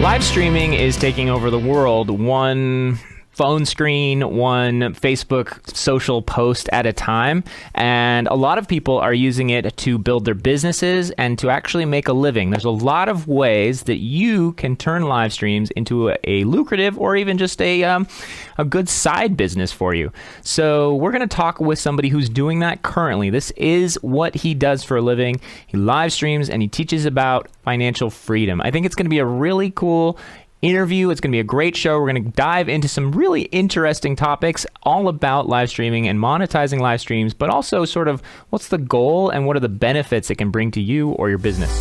Live streaming is taking over the world one phone screen, one Facebook social post at a time. And a lot of people are using it to build their businesses and to actually make a living. There's a lot of ways that you can turn live streams into a lucrative or even just a good side business for you. So we're going to talk with somebody who's doing that currently. This is what he does for a living. He live streams and he teaches about financial freedom. I think it's going to be a really cool interview. It's going to be a great show. We're going to dive into some really interesting topics all about live streaming and monetizing live streams, but also sort of what's the goal and what are the benefits it can bring to you or your business.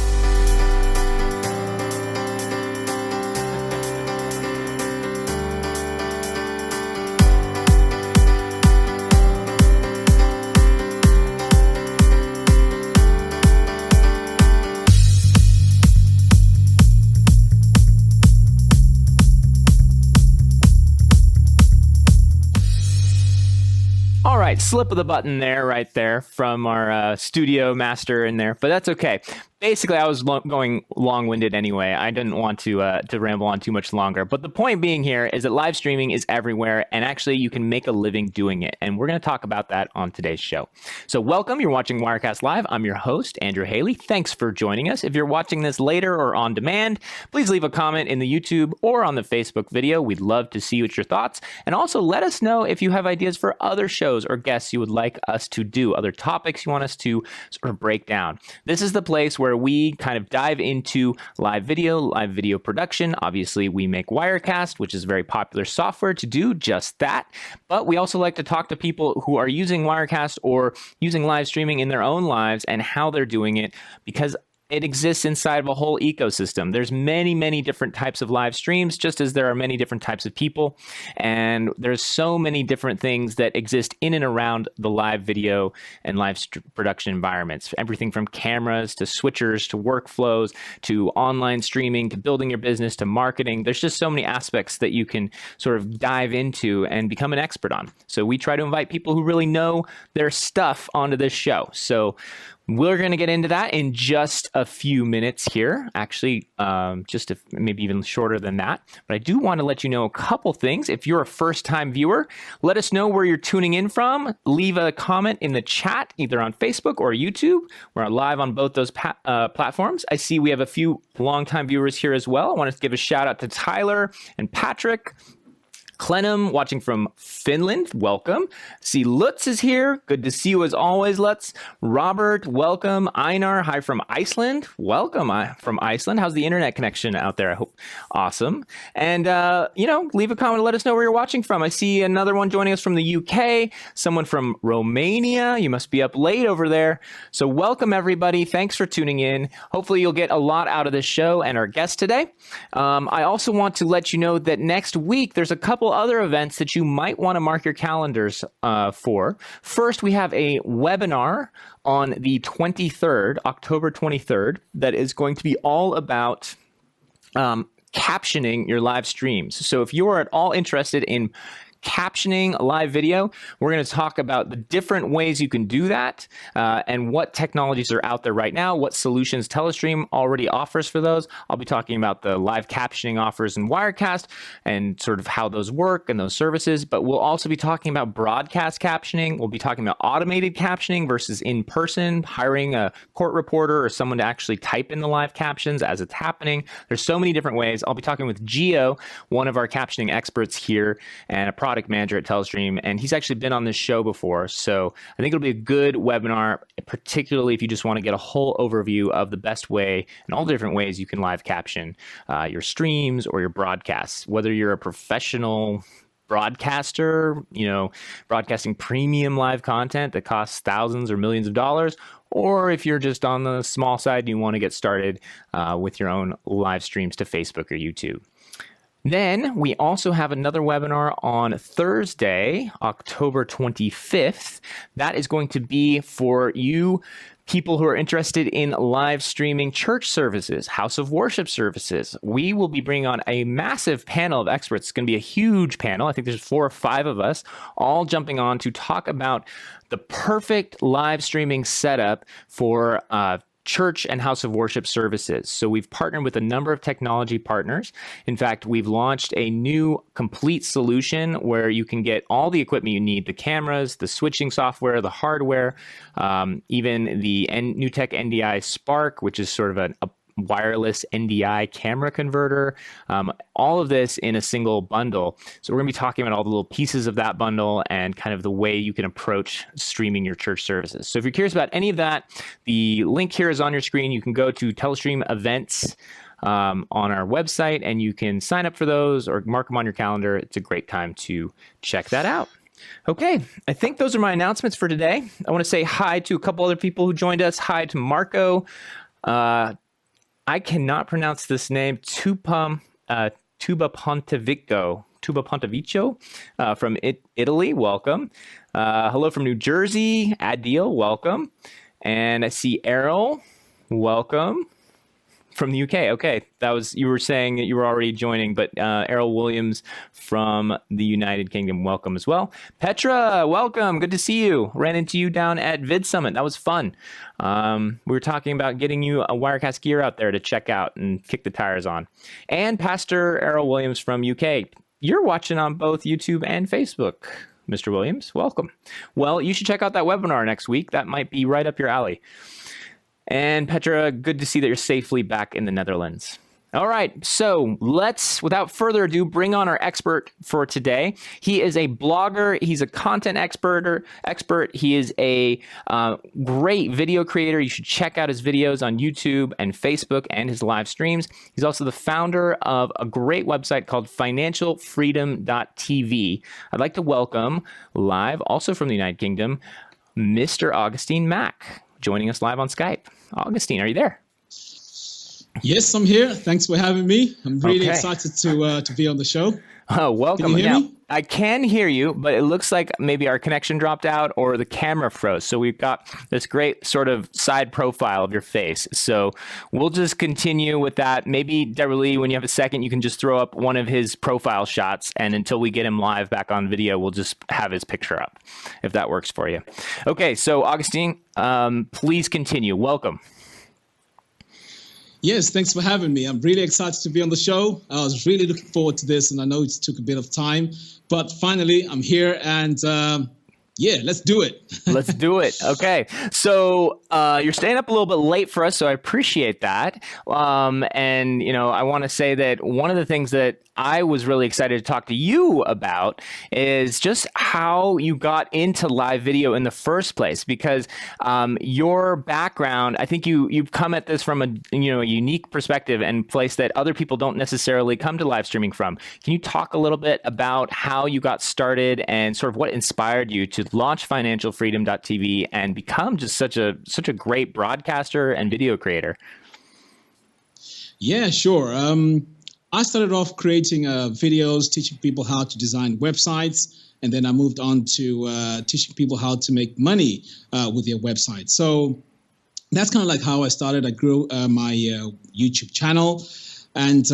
Slip of the button there, right there, from our studio master in there, but that's okay. Basically, I was going long-winded anyway. I didn't want to ramble on too much longer. But the point being here is that live streaming is everywhere, and actually you can make a living doing it. And we're going to talk about that on today's show. So welcome. You're watching Wirecast Live. I'm your host, Andrew Haley. Thanks for joining us. If you're watching this later or on demand, please leave a comment in the YouTube or on the Facebook video. We'd love to see what your thoughts. And also let us know if you have ideas for other shows or guests you would like us to do, other topics you want us to sort of break down. This is the place where we kind of dive into live video production. Obviously, we make Wirecast, which is very popular software to do just that. But we also like to talk to people who are using Wirecast or using live streaming in their own lives and how they're doing it, because it exists inside of a whole ecosystem. There's many, many different types of live streams, just as there are many different types of people. And there's so many different things that exist in and around the live video and live production environments. Everything from cameras to switchers to workflows to online streaming to building your business to marketing. There's just so many aspects that you can sort of dive into and become an expert on. So we try to invite people who really know their stuff onto this show. So we're going to get into that in just a few minutes here, actually, maybe even shorter than that. But I do want to let you know a couple things. If you're a first-time viewer, let us know where you're tuning in from. Leave a comment in the chat, either on Facebook or YouTube. We're live on both those platforms. I see we have a few longtime viewers here as well. I want to give a shout out to Tyler and Patrick. Clenham, watching from Finland, welcome. See, Lutz is here. Good to see you as always, Lutz. Robert, welcome. Einar, hi from Iceland. Welcome from Iceland. How's the internet connection out there? I hope awesome. And, leave a comment and let us know where you're watching from. I see another one joining us from the UK, someone from Romania. You must be up late over there. So welcome, everybody. Thanks for tuning in. Hopefully you'll get a lot out of this show and our guest today. I also want to let you know that next week there's a couple other events that you might want to mark your calendars for. First, we have a webinar on the 23rd, October 23rd, that is going to be all about captioning your live streams. So if you are at all interested in captioning a live video, we're going to talk about the different ways you can do that and what technologies are out there right now, what solutions Telestream already offers for those. I'll be talking about the live captioning offers in Wirecast and sort of how those work and those services, but we'll also be talking about broadcast captioning. We'll be talking about automated captioning versus in person, hiring a court reporter or someone to actually type in the live captions as it's happening. There's so many different ways. I'll be talking with Gio, one of our captioning experts here and a product manager at Telestream, and he's actually been on this show before. So I think it'll be a good webinar, particularly if you just want to get a whole overview of the best way and all the different ways you can live caption your streams or your broadcasts, whether you're a professional broadcaster, broadcasting premium live content that costs thousands or millions of dollars, or if you're just on the small side and you want to get started with your own live streams to Facebook or YouTube. Then we also have another webinar on Thursday, October 25th. That is going to be for you people who are interested in live streaming church services, house of worship services. We will be bringing on a massive panel of experts. It's going to be a huge panel. I think there's 4 or 5 of us all jumping on to talk about the perfect live streaming setup for church and house of worship services. So we've partnered with a number of technology partners. In fact, we've launched a new complete solution where you can get all the equipment you need, the cameras, the switching software, the hardware, even the NewTek NDI Spark, which is sort of a wireless NDI camera converter, all of this in a single bundle. So we're going to be talking about all the little pieces of that bundle and kind of the way you can approach streaming your church services. So if you're curious about any of that, the link here is on your screen. You can go to Telestream Events on our website, and you can sign up for those or mark them on your calendar. It's a great time to check that out. Okay, I think those are my announcements for today. I want to say hi to a couple other people who joined us. Hi to Marco. I cannot pronounce this name, Tuba Pontevico from Italy, welcome. Hello from New Jersey, Adil, welcome. And I see Errol, welcome. From the UK, okay. You were saying that you were already joining, but Errol Williams from the United Kingdom, welcome as well. Petra, welcome, good to see you. Ran into you down at Vid Summit, that was fun. We were talking about getting you a Wirecast gear out there to check out and kick the tires on. And Pastor Errol Williams from UK. You're watching on both YouTube and Facebook, Mr. Williams, welcome. Well, you should check out that webinar next week. That might be right up your alley. And Petra, good to see that you're safely back in the Netherlands. All right, so let's, without further ado, bring on our expert for today. He is a blogger. He's a content expert. He is a great video creator. You should check out his videos on YouTube and Facebook and his live streams. He's also the founder of a great website called financialfreedom.tv. I'd like to welcome live, also from the United Kingdom, Mr. Augustine Mack, joining us live on Skype. Augustine, are you there? Yes, I'm here. Thanks for having me. I'm really excited to be on the show. Oh, welcome. Can you hear me? I can hear you, but it looks like maybe our connection dropped out or the camera froze. So we've got this great sort of side profile of your face. So we'll just continue with that. Maybe, Deborah, when you have a second, you can just throw up one of his profile shots. And until we get him live back on video, we'll just have his picture up, if that works for you. Okay, so Augustine, please continue. Welcome. Yes, thanks for having me. I'm really excited to be on the show. I was really looking forward to this, and I know it took a bit of time, but finally I'm here, and yeah, let's do it. Let's do it. Okay. So you're staying up a little bit late for us, so I appreciate that. And, you know, I want to say that one of the things that I was really excited to talk to you about is just how you got into live video in the first place, because your background, I think you've come at this from a unique perspective and place that other people don't necessarily come to live streaming from. Can you talk a little bit about how you got started and sort of what inspired you to launch financialfreedom.tv and become just such a great broadcaster and video creator? Yeah, sure. I started off creating videos, teaching people how to design websites, and then I moved on to teaching people how to make money with their website. So that's kind of like how I started. I grew my YouTube channel, and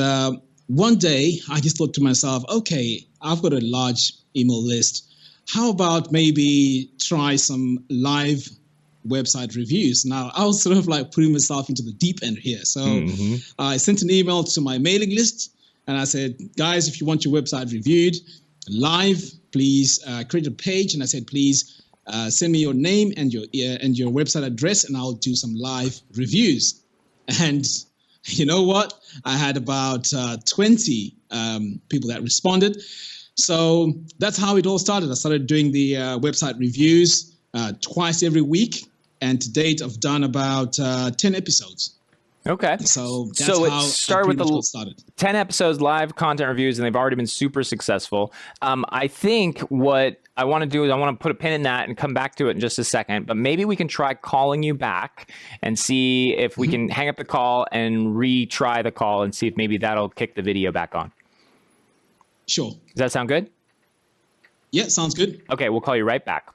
one day I just thought to myself, okay, I've got a large email list. How about maybe try some live website reviews? Now, I was sort of like putting myself into the deep end here. So I sent an email to my mailing list and I said, guys, if you want your website reviewed live, please create a page. And I said, please send me your name and your website address, and I'll do some live reviews. And you know what? I had about 20 people that responded. So that's how it all started. I started doing the website reviews twice every week. And to date, I've done about 10 episodes. Okay. So that's how it started with started. 10 episodes, live content reviews, and they've already been super successful. I think what I want to do is I want to put a pin in that and come back to it in just a second. But maybe we can try calling you back and see if we can hang up the call and retry the call and see if maybe that'll kick the video back on. Sure. Does that sound good? Yeah, sounds good. Okay, we'll call you right back.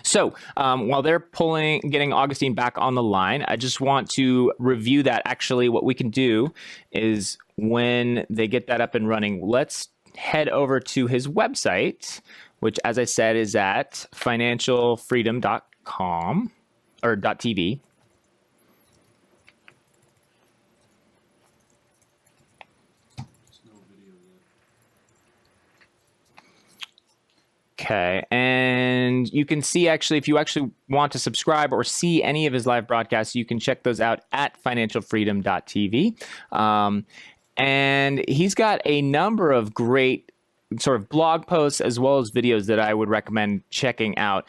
So while they're getting Augustine back on the line, I just want to review that. Actually, what we can do is when they get that up and running, let's head over to his website, which, as I said, is at financialfreedom.com or .tv. Okay. And you can see, actually, if you actually want to subscribe or see any of his live broadcasts, you can check those out at financialfreedom.tv. And he's got a number of great sort of blog posts as well as videos that I would recommend checking out.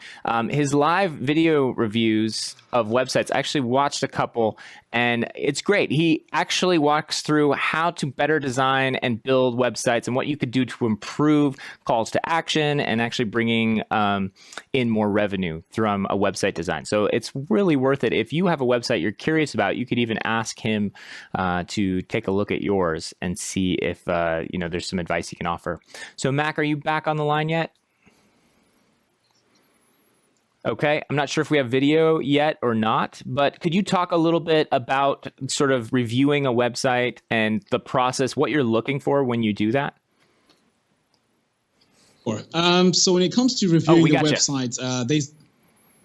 His live video reviews of websites, I actually watched a couple, and it's great. He actually walks through how to better design and build websites and what you could do to improve calls to action and actually bringing in more revenue from a website design. So it's really worth it. If you have a website you're curious about, you could even ask him to take a look at yours and see if there's some advice he can offer. So Mac, are you back on the line yet? Okay, I'm not sure if we have video yet or not, but could you talk a little bit about sort of reviewing a website and the process, what you're looking for when you do that? Sure. So when it comes to reviewing the website, there's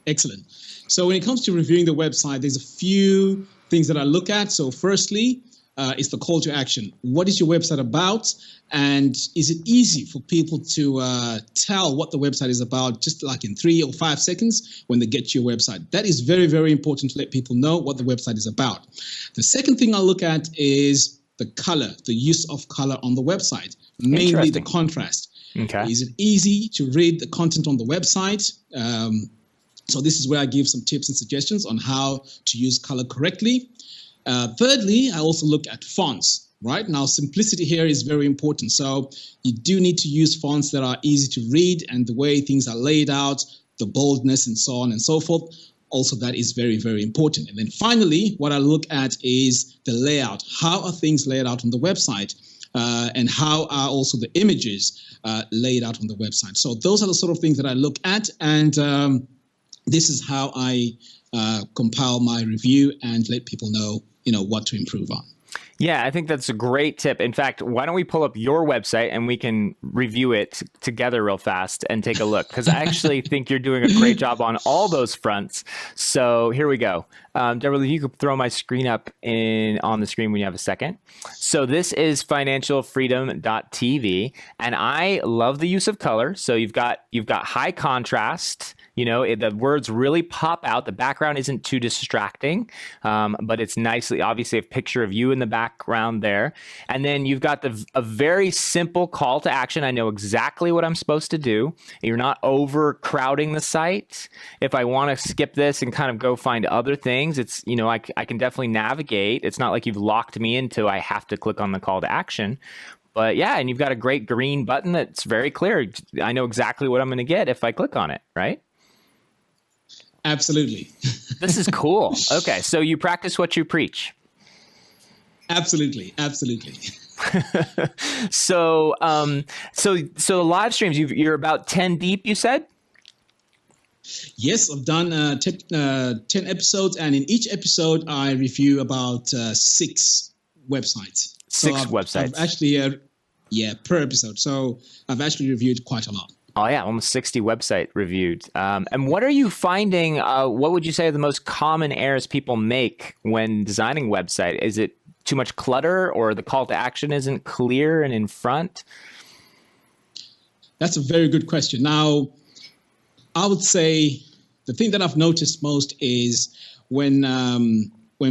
excellent. So when it comes to reviewing the website, there's a few things that I look at. So firstly, it's the call to action. What is your website about? And is it easy for people to tell what the website is about, just like in 3 or 5 seconds when they get to your website? That is very, very important to let people know what the website is about. The second thing I look at is the color, the use of color on the website, mainly the contrast. Okay. Is it easy to read the content on the website? So this is where I give some tips and suggestions on how to use color correctly. Thirdly, I also look at fonts. Right now, simplicity here is very important. So you do need to use fonts that are easy to read, and the way things are laid out, the boldness and so on and so forth. Also, that is very, very important. And then finally, what I look at is the layout. How are things laid out on the website? And how are also the images laid out on the website? So those are the sort of things that I look at. And this is how I compile my review and let people know, what to improve on. Yeah, I think that's a great tip. In fact, why don't we pull up your website and we can review it together real fast and take a look? Because I actually think you're doing a great job on all those fronts. So here we go. Deborah, if you could throw my screen up on the screen when you have a second. So this is financialfreedom.tv, and I love the use of color. So you've got high contrast. The words really pop out. The background isn't too distracting, but it's nicely, obviously, a picture of you in the background there. And then you've got a very simple call to action. I know exactly what I'm supposed to do. You're not overcrowding the site. If I want to skip this and kind of go find other things, it's, I can definitely navigate. It's not like you've locked me into I have to click on the call to action. But yeah, and you've got a great green button that's very clear. I know exactly what I'm going to get if I click on it, right? Absolutely. This is cool. Okay, so you practice what you preach. Absolutely. So the live streams, you're about 10 deep, you said? Yes, I've done 10 episodes, and in each episode, I review about 6 websites. Websites. I've actually, per episode. So I've actually reviewed quite a lot. Oh, yeah, almost 60 website reviewed. And what are you finding? What would you say are the most common errors people make when designing a website? Is it too much clutter, or the call to action isn't clear and in front? That's a very good question. Now, I would say the thing that I've noticed most is when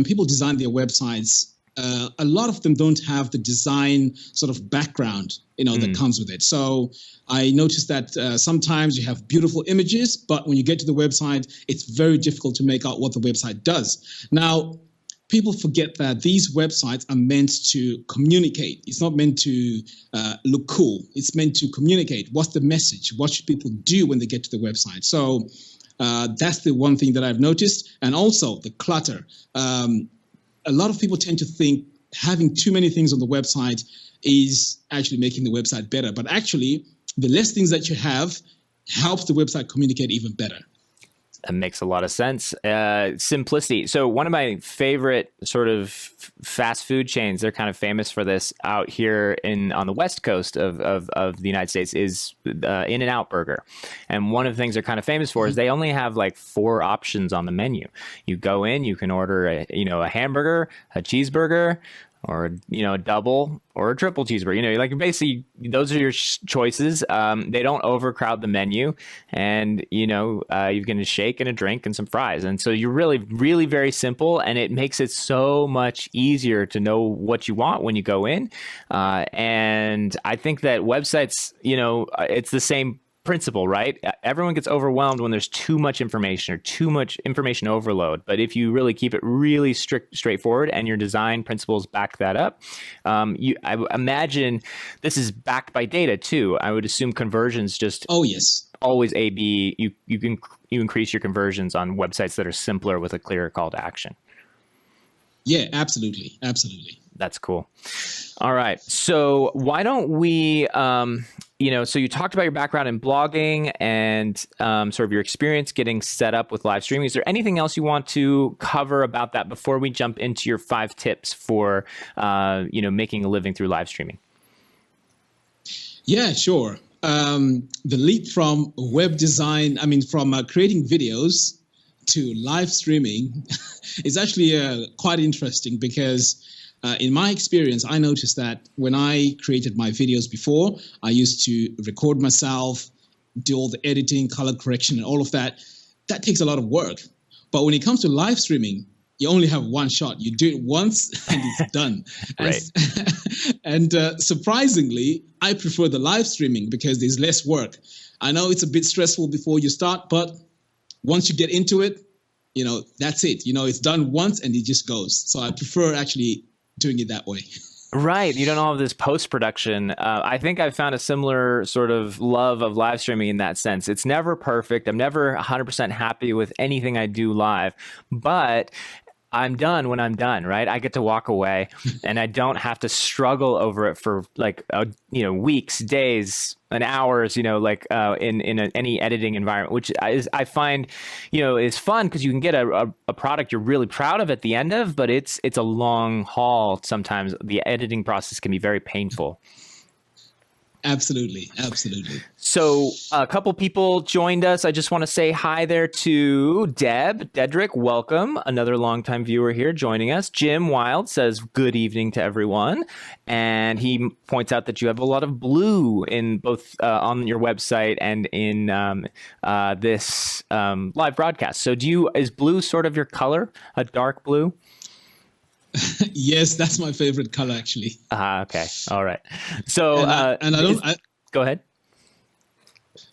people design their websites, a lot of them don't have the design sort of background, that comes with it. So I noticed that sometimes you have beautiful images, but when you get to the website, it's very difficult to make out what the website does. Now, people forget that these websites are meant to communicate. It's not meant to look cool. It's meant to communicate. What's the message? What should people do when they get to the website? So that's the one thing that I've noticed. And also the clutter. A lot of people tend to think having too many things on the website is actually making the website better. But actually, the less things that you have helps the website communicate even better. That makes a lot of sense. Simplicity. So one of my favorite sort of fast food chains, they're kind of famous for this out here on the West Coast of the United States, is In-N-Out Burger. And one of the things they're kind of famous for is they only have like 4 options on the menu. You go in, you can order a hamburger, a cheeseburger, or a double or a triple cheeseburger. Like basically those are your choices. They don't overcrowd the menu, and you can a shake and a drink and some fries, and so you're really, really very simple, and it makes it so much easier to know what you want when you go in. And I think that websites, it's the same principle, right? Everyone gets overwhelmed when there's too much information or too much information overload. But if you really keep it really straightforward and your design principles back that up, I imagine this is backed by data too. I would assume conversions just always A/B. You increase your conversions on websites that are simpler with a clearer call to action. Yeah, absolutely. That's cool. All right. So why don't we, so you talked about your background in blogging and sort of your experience getting set up with live streaming. Is there anything else you want to cover about that before we jump into your 5 tips for, making a living through live streaming? Yeah, sure. The leap from web design, from creating videos to live streaming is actually quite interesting because in my experience, I noticed that when I created my videos before, I used to record myself, do all the editing, color correction, and all of that. That takes a lot of work. But when it comes to live streaming, you only have one shot. You do it once and it's done. Right. And surprisingly, I prefer the live streaming because there's less work. I know it's a bit stressful before you start, but once you get into it, that's it. It's done once and it just goes. So I prefer actually doing it that way. Right. You don't have this post-production. I think I've found a similar sort of love of live streaming in that sense. It's never perfect. I'm never 100% happy with anything I do live, but I'm done when I'm done, right? I get to walk away and I don't have to struggle over it for weeks, days, and hours, in any editing environment, which I find, is fun because you can get a product you're really proud of at the end of, but it's a long haul. Sometimes the editing process can be very painful. Absolutely. So a couple people joined us. I just want to say hi there to Dedrick, welcome. Another longtime viewer here joining us. Jim Wild says, good evening to everyone. And he points out that you have a lot of blue in both on your website and in this live broadcast. So is blue sort of your color, a dark blue? Yes, that's my favorite color, actually. Okay. All right. So, go ahead.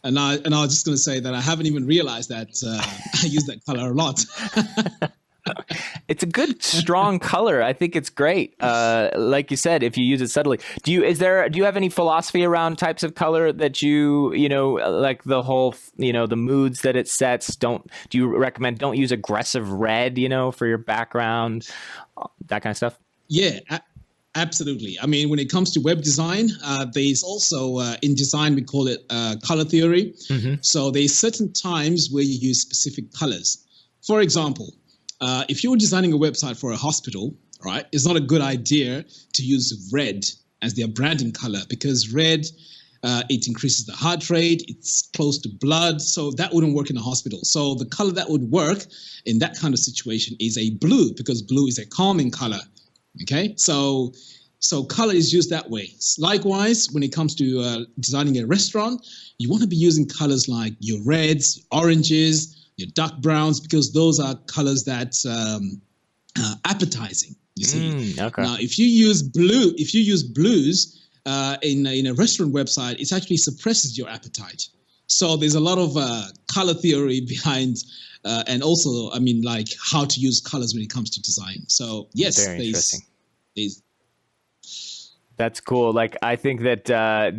And I was just going to say that I haven't even realized that I use that color a lot. It's a good, strong color. I think it's great. Like you said, if you use it subtly, do you have any philosophy around types of color that like the whole, the moods that it sets? Do you recommend don't use aggressive red, for your background, that kind of stuff? Yeah, absolutely. When it comes to web design, there's also in design, we call it color theory. Mm-hmm. So there's certain times where you use specific colors. For example, if you're designing a website for a hospital, right, it's not a good idea to use red as their branding color because red, it increases the heart rate, it's close to blood, so that wouldn't work in a hospital. So the color that would work in that kind of situation is a blue because blue is a calming color, okay? So color is used that way. Likewise, when it comes to designing a restaurant, you want to be using colors like your reds, oranges, your dark browns, because those are colors that appetizing. You see. Okay. Now, if you use blues in a restaurant website, it actually suppresses your appetite. So there's a lot of color theory behind, and also, like how to use colors when it comes to design. So yes, very interesting. That's cool. Like, I think that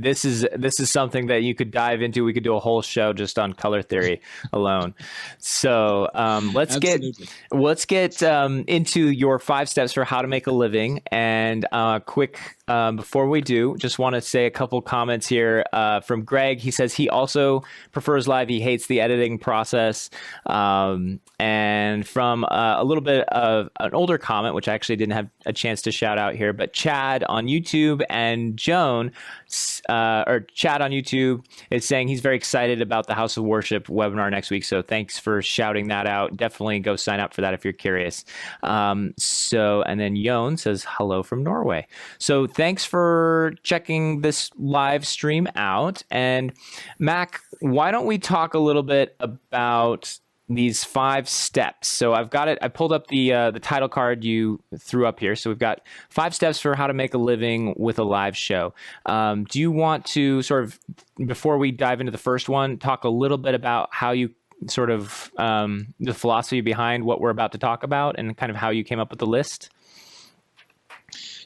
this is something that you could dive into. We could do a whole show just on color theory alone. So let's get into your 5 steps for how to make a living and quick before we do, just want to say a couple comments here from Greg. He says he also prefers live. He hates the editing process. And from a little bit of an older comment, which I actually didn't have a chance to shout out here, but Chad on YouTube and Joan, or Chad on YouTube, is saying he's very excited about the House of Worship webinar next week. So thanks for shouting that out. Definitely go sign up for that if you're curious. And then Yon says hello from Norway. So thanks for checking this live stream out. And Mac, why don't we talk a little bit about these 5 steps? So I've got it. I pulled up the title card you threw up here. So we've got 5 steps for how to make a living with a live show. Do you want to sort of, before we dive into the first one, talk a little bit about how you sort of the philosophy behind what we're about to talk about and kind of how you came up with the list?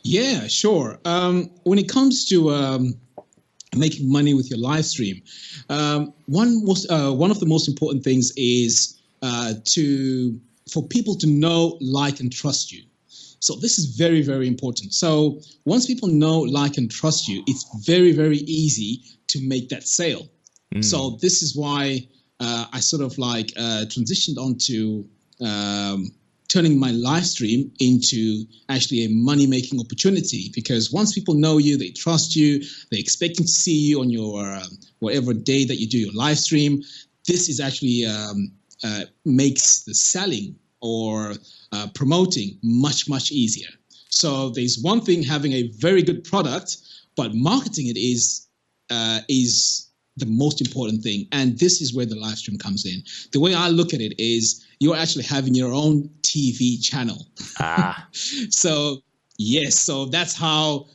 Yeah, sure. When it comes to making money with your live stream, one of the most important things is for people to know, like, and trust you. So this is very, very important. So once people know, like, and trust you, it's very, very easy to make that sale. So this is why I sort of transitioned onto turning my live stream into actually a money-making opportunity, because once people know you, they trust you, they're expecting to see you on your whatever day that you do your live stream. This is actually makes the selling or promoting much, much easier. So there's one thing having a very good product, but marketing it is the most important thing. And this is where the live stream comes in. The way I look at it is you're actually having your own TV channel. So yes, so that's how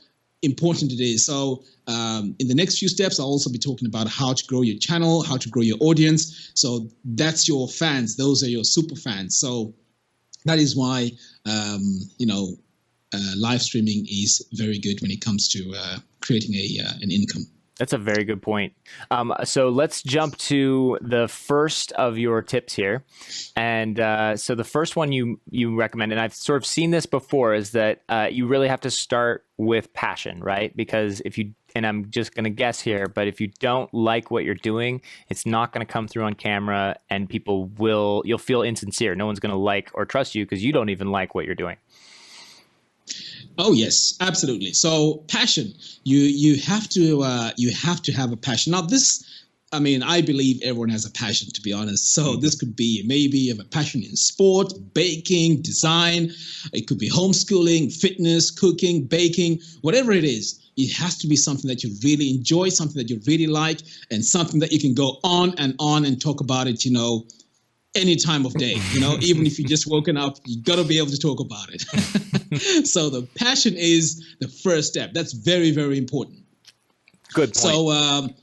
important it is. So in the next few steps, I'll also be talking about how to grow your channel, how to grow your audience. So that's your fans. Those are your super fans. So that is why, live streaming is very good when it comes to creating an income. That's a very good point. So let's jump to the first of your tips here. And so the first one you recommend, and I've sort of seen this before, is that you really have to start with passion, right? Because and I'm just going to guess here, but if you don't like what you're doing, it's not going to come through on camera, and you'll feel insincere. No one's going to like or trust you because you don't even like what you're doing. Oh yes, absolutely. So passion, you have to have a passion. Now I believe everyone has a passion, to be honest. So this could be, maybe you have a passion in sport, baking, design. It could be homeschooling, fitness, cooking, baking, whatever it is. It has to be something that you really enjoy, something that you really like, and something that you can go on and talk about it, any time of day, even if you just woken up, you got to be able to talk about it. So the passion is the first step. That's very, very important. Good point.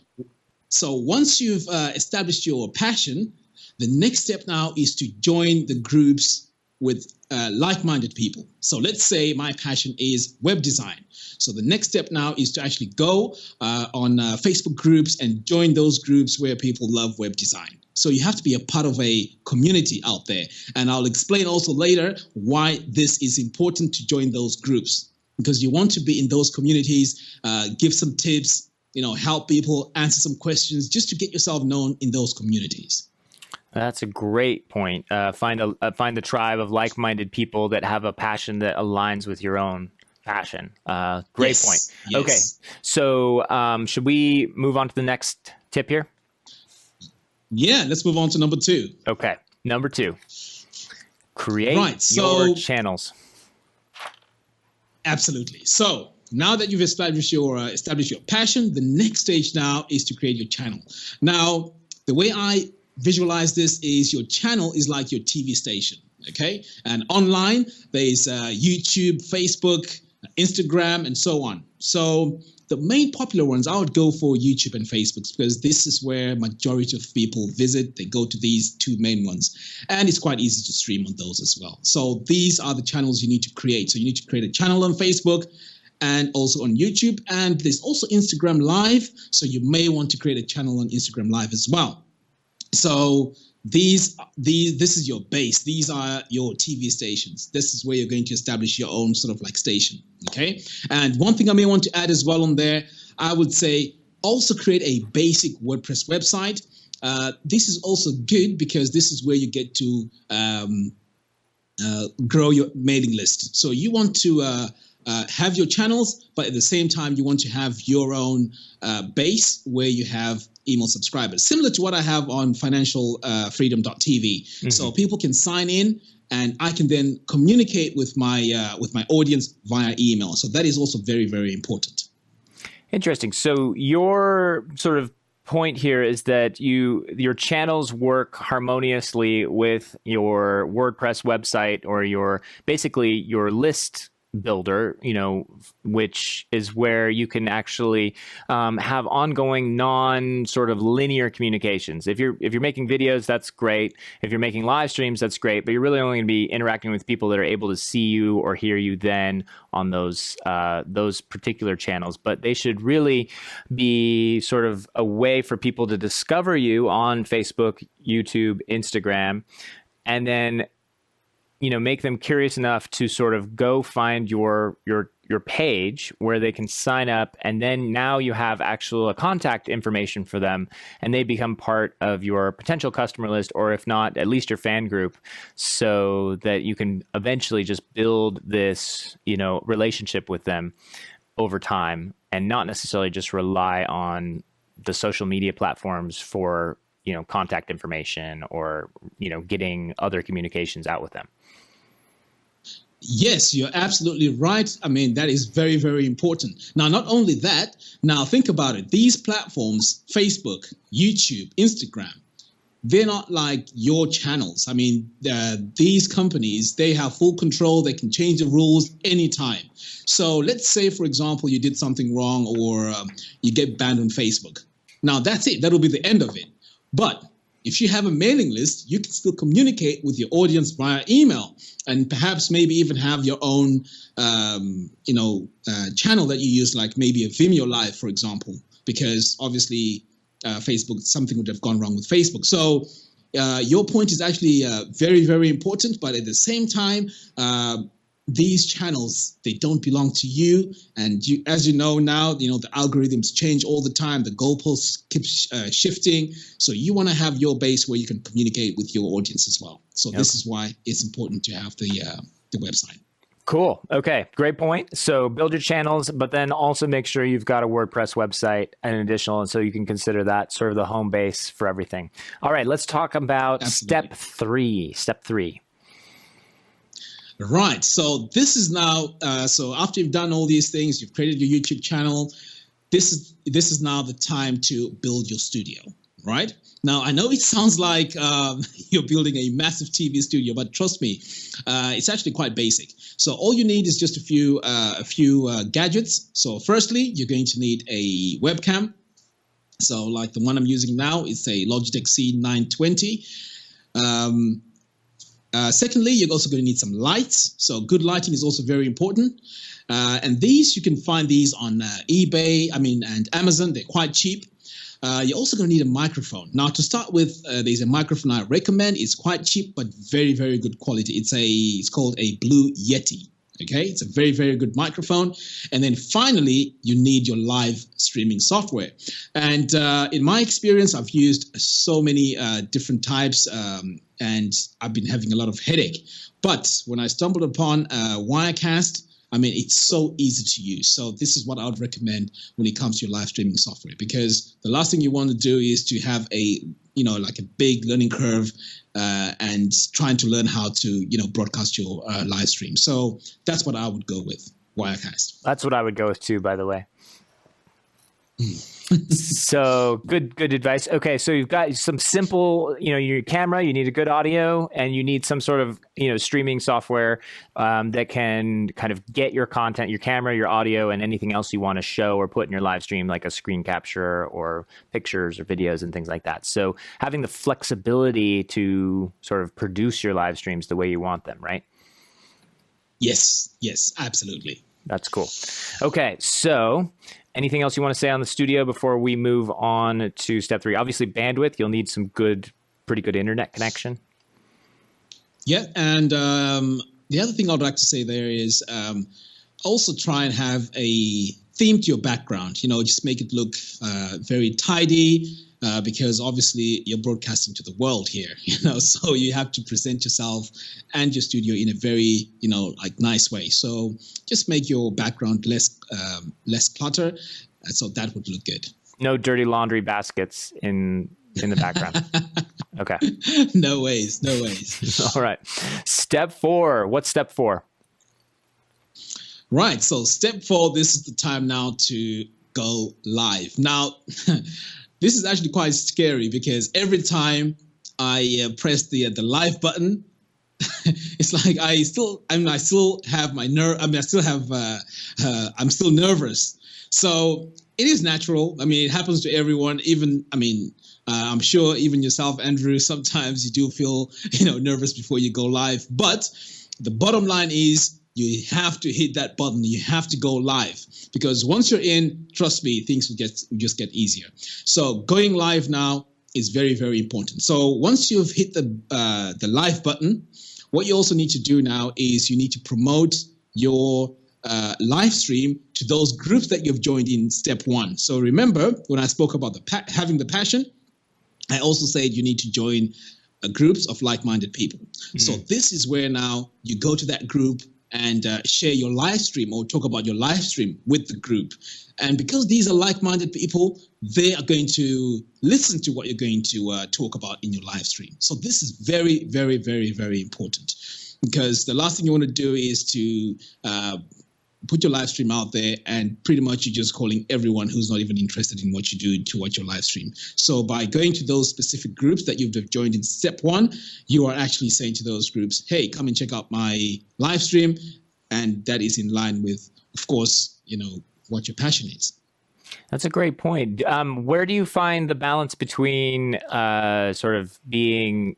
So once you've established your passion, the next step now is to join the groups with like-minded people. So let's say my passion is web design. So the next step now is to actually go on Facebook groups and join those groups where people love web design. So you have to be a part of a community out there. And I'll explain also later why this is important to join those groups, because you want to be in those communities, give some tips, help people, answer some questions, just to get yourself known in those communities. That's a great point. Find the tribe of like-minded people that have a passion that aligns with your own passion. Great point. Yes. Okay, so should we move on to the next tip here? Yeah, let's move on to number 2. Okay, number 2. Create your channels. Absolutely. So now that you've established your passion, the next stage now is to create your channel. Now, the way I visualize this is your channel is like your TV station, okay? And online, there's YouTube, Facebook, Instagram, and so on. So the main popular ones, I would go for YouTube and Facebook, because this is where majority of people visit. They go to these 2 main ones, and it's quite easy to stream on those as well. So these are the channels you need to create. So you need to create a channel on Facebook and also on YouTube, and there's also Instagram Live. So you may want to create a channel on Instagram Live as well. So this is your base. These are your TV stations. This is where you're going to establish your own sort of like station. Okay. And one thing I may want to add as well on there, I would say also create a basic WordPress website. This is also good because this is where you get to grow your mailing list. So you want to have your channels, but at the same time, you want to have your own base where you have email subscribers, similar to what I have on financialfreedom.tv. Mm-hmm. So people can sign in, and I can then communicate with my audience via email. So that is also very, very important. Interesting. So your sort of point here is that your channels work harmoniously with your WordPress website or your list builder, which is where you can actually have ongoing sort of linear communications. If you're making videos, that's great. If you're making live streams, that's great. But you're really only going to be interacting with people that are able to see you or hear you then on those particular channels. But they should really be sort of a way for people to discover you on Facebook, YouTube, Instagram, and then make them curious enough to sort of go find your page where they can sign up, and then now you have actual contact information for them, and they become part of your potential customer list, or if not, at least your fan group, so that you can eventually just build this, relationship with them over time, and not necessarily just rely on the social media platforms for contact information or getting other communications out with them. Yes, you're absolutely right. I mean, that is very, very important. Now, not only that, now think about it. These platforms, Facebook, YouTube, Instagram, they're not like your channels. I mean, these companies, they have full control. They can change the rules anytime. So let's say, for example, you did something wrong or you get banned on Facebook. Now, that's it. That'll be the end of it. But if you have a mailing list, you can still communicate with your audience via email, and perhaps maybe even have your own, channel that you use, like maybe a Vimeo Live, for example, because obviously Facebook, something would have gone wrong with Facebook. So your point is actually very, very important. But at the same time, these channels, they don't belong to you. And as you know now, the algorithms change all the time. The goalposts keep shifting. So you want to have your base where you can communicate with your audience as well. So This is why it's important to have the website. Cool. Okay. Great point. So build your channels, but then also make sure you've got a WordPress website and additional. And so you can consider that sort of the home base for everything. All right. Let's talk about Step three. Right. So this is now, so after you've done all these things, you've created your YouTube channel, this is now the time to build your studio, right? Now, I know it sounds like you're building a massive TV studio, but trust me, it's actually quite basic. So all you need is just a few gadgets. So firstly, you're going to need a webcam. So like the one I'm using now, it's a Logitech C920. Secondly, you're also going to need some lights. So good lighting is also very important. And these, you can find these on eBay, and Amazon. They're quite cheap. You're also going to need a microphone. Now, to start with, there's a microphone I recommend. It's quite cheap, but very, very good quality. It's called a Blue Yeti. Okay, it's a very, very good microphone. And then finally, you need your live streaming software. And in my experience, I've used so many different types, and I've been having a lot of headache. But when I stumbled upon Wirecast, it's so easy to use. So this is what I would recommend when it comes to your live streaming software, because the last thing you want to do is to have a big learning curve and trying to learn how to, broadcast your live stream. So that's what I would go with, Wirecast. That's what I would go with too, by the way. So good advice. Okay, so you've got some simple, your camera, you need a good audio, and you need some sort of, streaming software that can kind of get your content, your camera, your audio, and anything else you want to show or put in your live stream, like a screen capture or pictures or videos and things like that. So having the flexibility to sort of produce your live streams the way you want them, right? Yes, absolutely. That's cool. Okay, so anything else you want to say on the studio before we move on to step 3? Obviously, bandwidth. You'll need some good pretty good internet connection. Yeah, and the other thing I'd like to say there is also try and have a theme to your background. Just make it look very tidy because obviously you're broadcasting to the world here. So you have to present yourself and your studio in a very nice way. So just make your background less clutter, so that would look good. No dirty laundry baskets in the background. Okay. No ways. All right. Step 4. What's step 4? Right. So step 4, this is the time now to go live. Now, this is actually quite scary because every time I press the live button, it's like I'm still nervous. So it is natural. It happens to everyone. I'm sure even yourself, Andrew, sometimes you do feel, nervous before you go live. But the bottom line is you have to hit that button. You have to go live because once you're in, trust me, things will just get easier. So going live now is very, very important. So once you've hit the live button, what you also need to do now is you need to promote your live stream to those groups that you've joined in step 1. So remember when I spoke about having the passion, I also said you need to join groups of like-minded people. Mm-hmm. So this is where now you go to that group and share your live stream or talk about your live stream with the group. And because these are like-minded people, they are going to listen to what you're going to talk about in your live stream. So this is very, very, very, very important because the last thing you want to do is to put your live stream out there and pretty much you're just calling everyone who's not even interested in what you do to watch your live stream. So by going to those specific groups that you've joined in step 1, you are actually saying to those groups, hey, come and check out my live stream. And that is in line with, of course, what your passion is. That's a great point. Where do you find the balance between sort of being,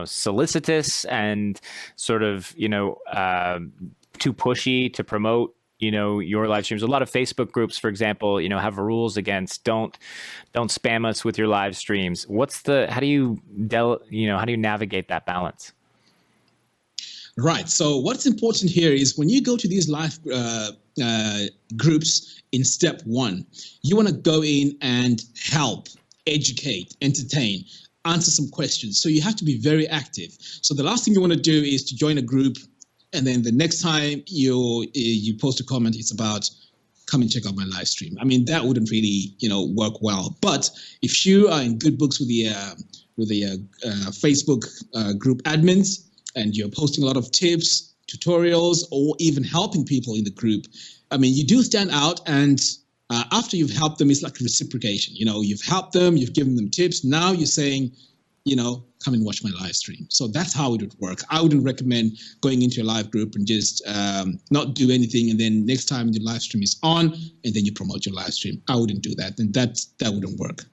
solicitous and sort of, too pushy to promote your live streams? A lot of Facebook groups, for example, have rules against don't spam us with your live streams. How do you navigate that balance? Right. So what's important here is when you go to these live groups in step 1, you want to go in and help, educate, entertain, answer some questions. So you have to be very active. So the last thing you want to do is to join a group and then the next time you post a comment, it's about come and check out my live stream. That wouldn't really, work well. But if you are in good books with the Facebook group admins and you're posting a lot of tips, tutorials, or even helping people in the group, you do stand out. And after you've helped them, it's like reciprocation. You've helped them, you've given them tips. Now you're saying, come and watch my live stream. So that's how it would work. I wouldn't recommend going into a live group and just not do anything. And then next time your live stream is on and then you promote your live stream. I wouldn't do that. And that wouldn't work.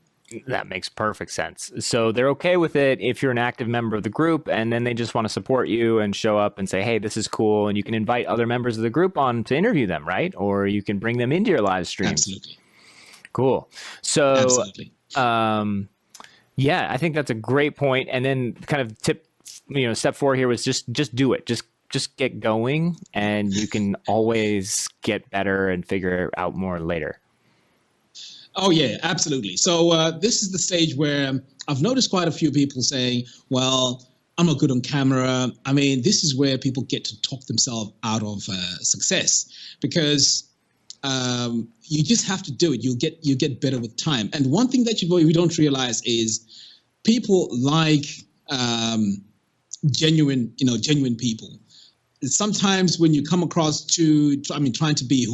That makes perfect sense. So they're okay with it if you're an active member of the group and then they just want to support you and show up and say, hey, this is cool. And you can invite other members of the group on to interview them, right? Or you can bring them into your live streams. Absolutely. Cool. So, absolutely. Yeah, I think that's a great point. And then kind of step 4 here was just do it. Just get going and you can always get better and figure out more later. Oh, yeah, absolutely. So this is the stage where I've noticed quite a few people saying, well, I'm not good on camera. This is where people get to talk themselves out of success because you just have to do it. You get better with time. And one thing that you don't realize is people like genuine people. Sometimes when you come across trying to be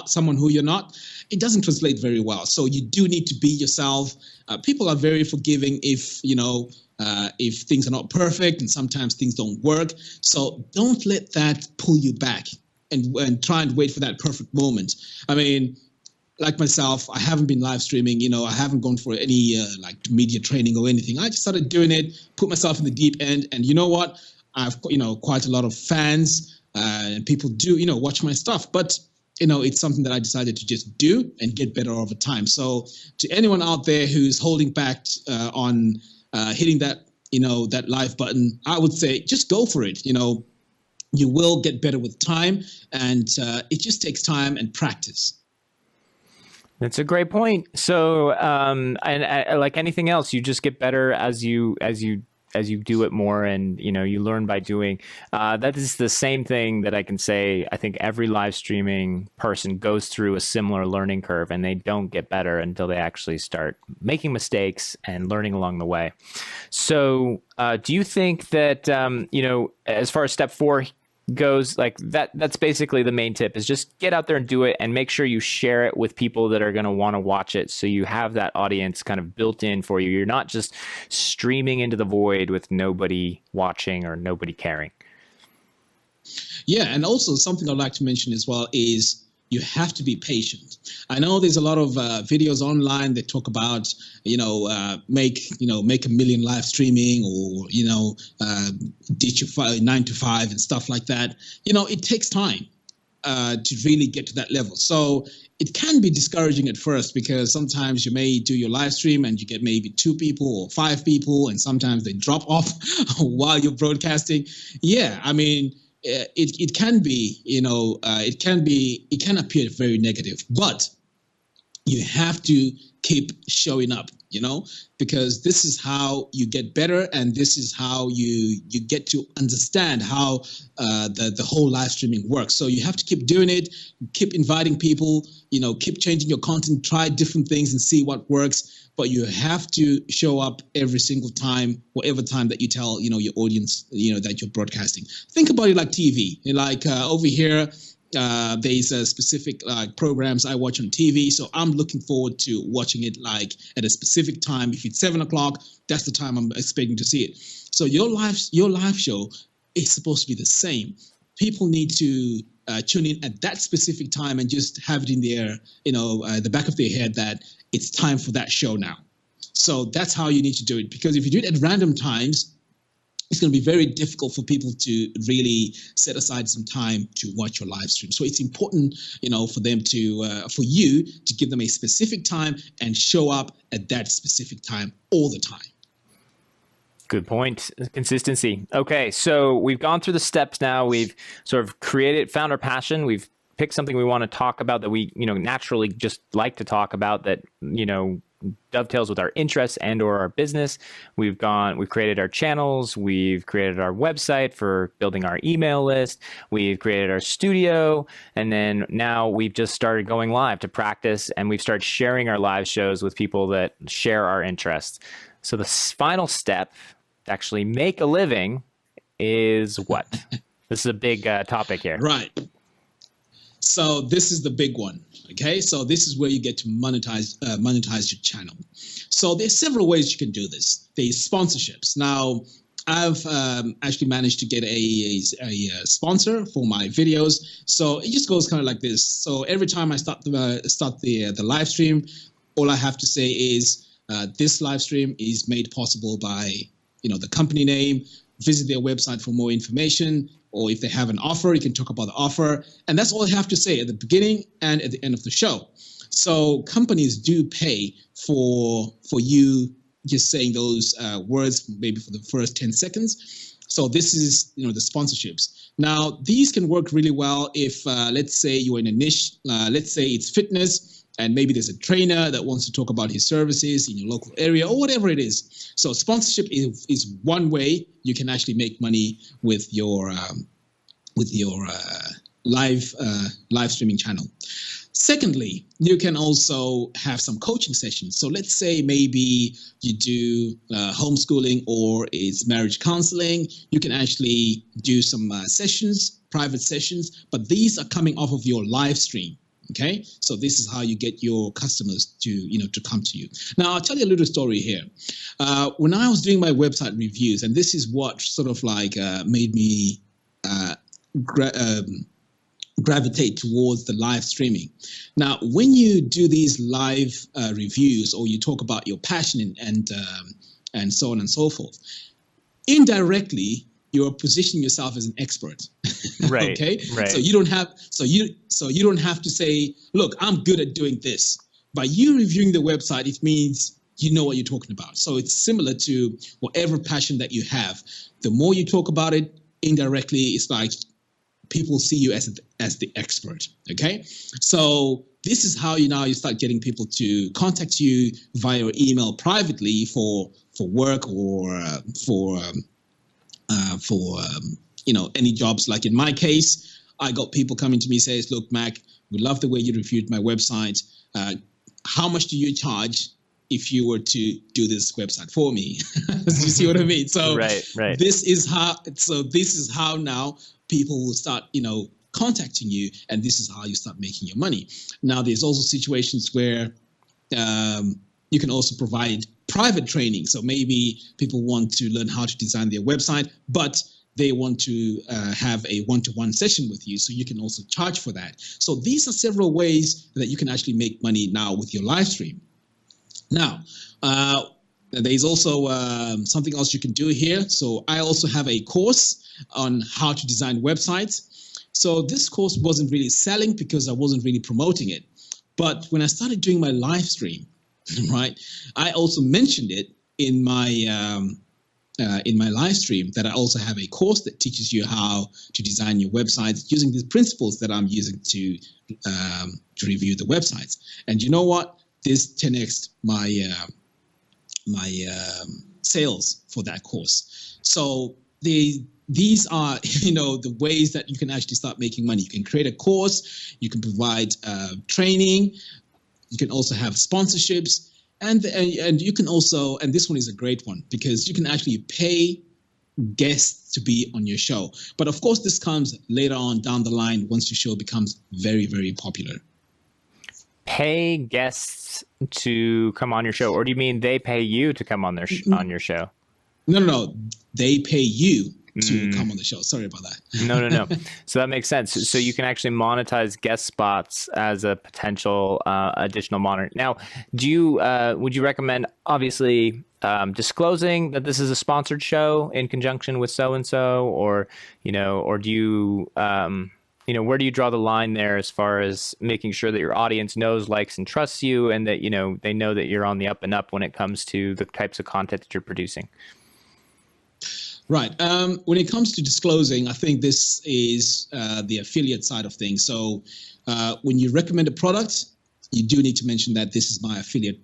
someone who you're not, it doesn't translate very well. So you do need to be yourself. People are very forgiving if things are not perfect and sometimes things don't work. So don't let that pull you back and try and wait for that perfect moment. Like myself, I haven't been live streaming, I haven't gone for any media training or anything. I just started doing it, put myself in the deep end. And you know what? I've quite a lot of fans and people do, watch my stuff. But, it's something that I decided to just do and get better over time. So to anyone out there who's holding back on hitting that that live button, I would say just go for it. You will get better with time, and it just takes time and practice. That's a great point. So, and like anything else, you just get better as you do it more, and you learn by doing. That is the same thing that I can say. I think every live streaming person goes through a similar learning curve, and they don't get better until they actually start making mistakes and learning along the way. So, do you think that as far as step 4 goes, like that's basically the main tip, is just get out there and do it, and make sure you share it with people that are going to want to watch it, so you have that audience kind of built in for you. You're not just streaming into the void with nobody watching or nobody caring. Yeah, and also something I'd like to mention as well is you have to be patient. I know there's a lot of videos online that talk about, make a million live streaming, or, ditch your 9 to 5 and stuff like that. It takes time to really get to that level. So it can be discouraging at first, because sometimes you may do your live stream and you get maybe 2 people or 5 people, and sometimes they drop off while you're broadcasting. Yeah, I mean, it can be, it can appear very negative, but you have to keep showing up, because this is how you get better, and this is how you get to understand how the whole live streaming works. So you have to keep doing it, keep inviting people, keep changing your content, try different things and see what works. But you have to show up every single time, whatever time that you tell, your audience, that you're broadcasting. Think about it like TV. Like over here, there's a specific programs I watch on TV. So I'm looking forward to watching it like at a specific time. If it's 7 o'clock, that's the time I'm expecting to see it. So your live show is supposed to be the same. People need to tune in at that specific time and just have it in their, the back of their head that it's time for that show now. So that's how you need to do it. Because if you do it at random times, it's going to be very difficult for people to really set aside some time to watch your live stream. So it's important, for them for you to give them a specific time and show up at that specific time all the time. Good point. Consistency. Okay, so we've gone through the steps now. We've sort of found our passion. We've picked something we want to talk about that we, naturally just like to talk about, that, dovetails with our interests and or our business. We've created our channels. We've created our website for building our email list. We've created our studio. And then now we've just started going live to practice, and we've started sharing our live shows with people that share our interests. So the final step to actually make a living is what? This is a big topic here. Right. So this is the big one. Okay, so this is where you get to monetize your channel. So there's several ways you can do this. There's sponsorships. Now, I've actually managed to get a sponsor for my videos. So it just goes kind of like this. So every time I start the live stream, all I have to say is this live stream is made possible by the company name. Visit their website for more information. Or if they have an offer, you can talk about the offer. And that's all I have to say at the beginning and at the end of the show. So companies do pay for you just saying those words, maybe for the first 10 seconds. So this is, the sponsorships. Now, these can work really well if, let's say you're in a niche, let's say it's fitness, and maybe there's a trainer that wants to talk about his services in your local area or whatever it is. So sponsorship is one way you can actually make money with your live streaming channel. Secondly, you can also have some coaching sessions. So let's say maybe you do homeschooling or it's marriage counseling. You can actually do some sessions, private sessions, but these are coming off of your live stream. Okay, so this is how you get your customers to come to you. Now, I'll tell you a little story here. When I was doing my website reviews, and this is what sort of like made me gravitate towards the live streaming. Now, when you do these live reviews, or you talk about your passion and so on and so forth, indirectly, you're positioning yourself as an expert. Right. Okay. Right. So you don't have to say, look, I'm good at doing this. By you reviewing the website, it means you know what you're talking about. So it's similar to whatever passion that you have. The more you talk about it, indirectly, it's like people see you as the expert. Okay, so this is how you start getting people to contact you via email privately for work or for any jobs. Like in my case, I got people coming to me says, "Look, Mac, we love the way you reviewed my website. How much do you charge if you were to do this website for me?" You see what I mean? So right. This is how now people will start, contacting you, and this is how you start making your money. Now, there's also situations where you can also provide private training. So maybe people want to learn how to design their website, but they want to have a one-to-one session with you. So you can also charge for that. So these are several ways that you can actually make money now with your live stream. Now, there's also something else you can do here. So I also have a course on how to design websites. So this course wasn't really selling because I wasn't really promoting it. But when I started doing my live stream, right, I also mentioned it in my live stream that I also have a course that teaches you how to design your websites using these principles that I'm using to review the websites. And you know what? This 10x'd my sales for that course. So these are, the ways that you can actually start making money. You can create a course, you can provide training, you can also have sponsorships, and you can also, and this one is a great one because you can actually pay guests to be on your show. But of course, this comes later on down the line once your show becomes very, very popular. Pay guests to come on your show, or do you mean they pay you to come on on your show? No. They pay you to come on the show. Sorry about that. No. So that makes sense. So you can actually monetize guest spots as a potential additional monitor. Now, would you recommend obviously disclosing that this is a sponsored show in conjunction with so-and-so, or do you, where do you draw the line there as far as making sure that your audience knows, likes, and trusts you, and that, they know that you're on the up and up when it comes to the types of content that you're producing? Right. When it comes to disclosing, I think this is the affiliate side of things. So when you recommend a product, you do need to mention that this is my affiliate.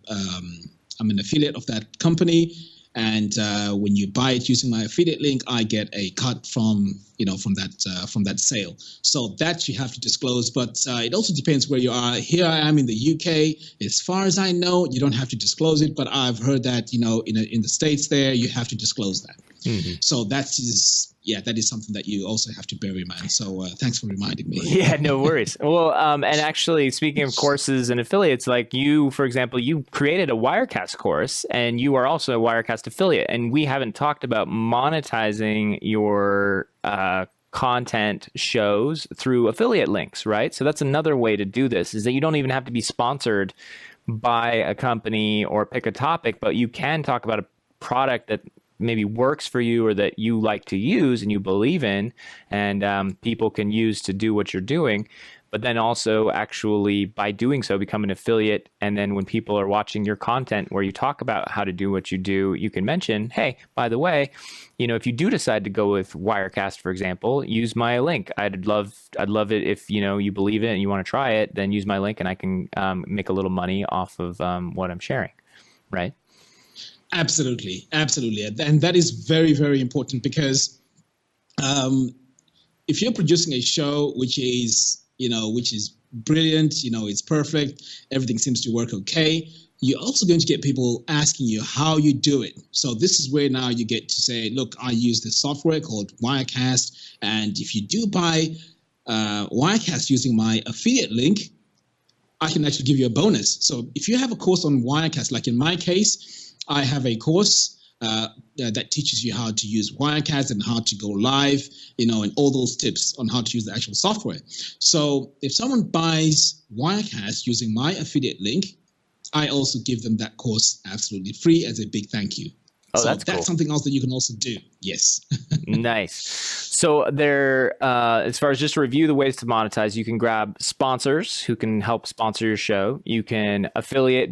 I'm an affiliate of that company. And when you buy it using my affiliate link, I get a cut from that sale. So that you have to disclose. But it also depends where you are. Here I am in the UK. As far as I know, you don't have to disclose it. But I've heard that in the States there, you have to disclose that. Mm-hmm. So that is something that you also have to bear in mind. So thanks for reminding me. Yeah, no worries. Well, and actually, speaking of courses and affiliates, like you, for example, you created a Wirecast course, and you are also a Wirecast affiliate. And we haven't talked about monetizing your content shows through affiliate links, right? So that's another way to do this, is that you don't even have to be sponsored by a company or pick a topic, but you can talk about a product that maybe works for you or that you like to use and you believe in, and people can use to do what you're doing. But then also actually by doing so become an affiliate. And then when people are watching your content where you talk about how to do what you do, you can mention, hey, by the way, if you do decide to go with Wirecast, for example, use my link. I'd love it if you believe it and you want to try it, then use my link and I can make a little money off of what I'm sharing, right? Absolutely. And that is very, very important because if you're producing a show which is brilliant, it's perfect, everything seems to work okay, you're also going to get people asking you how you do it. So this is where now you get to say, look, I use this software called Wirecast, and if you do buy Wirecast using my affiliate link, I can actually give you a bonus. So if you have a course on Wirecast, like in my case, I have a course that teaches you how to use Wirecast and how to go live, and all those tips on how to use the actual software. So if someone buys Wirecast using my affiliate link, I also give them that course absolutely free as a big thank you. Oh, So that's cool. something else that you can also do. Yes. Nice. So there, as far as just to review the ways to monetize, you can grab sponsors who can help sponsor your show. You can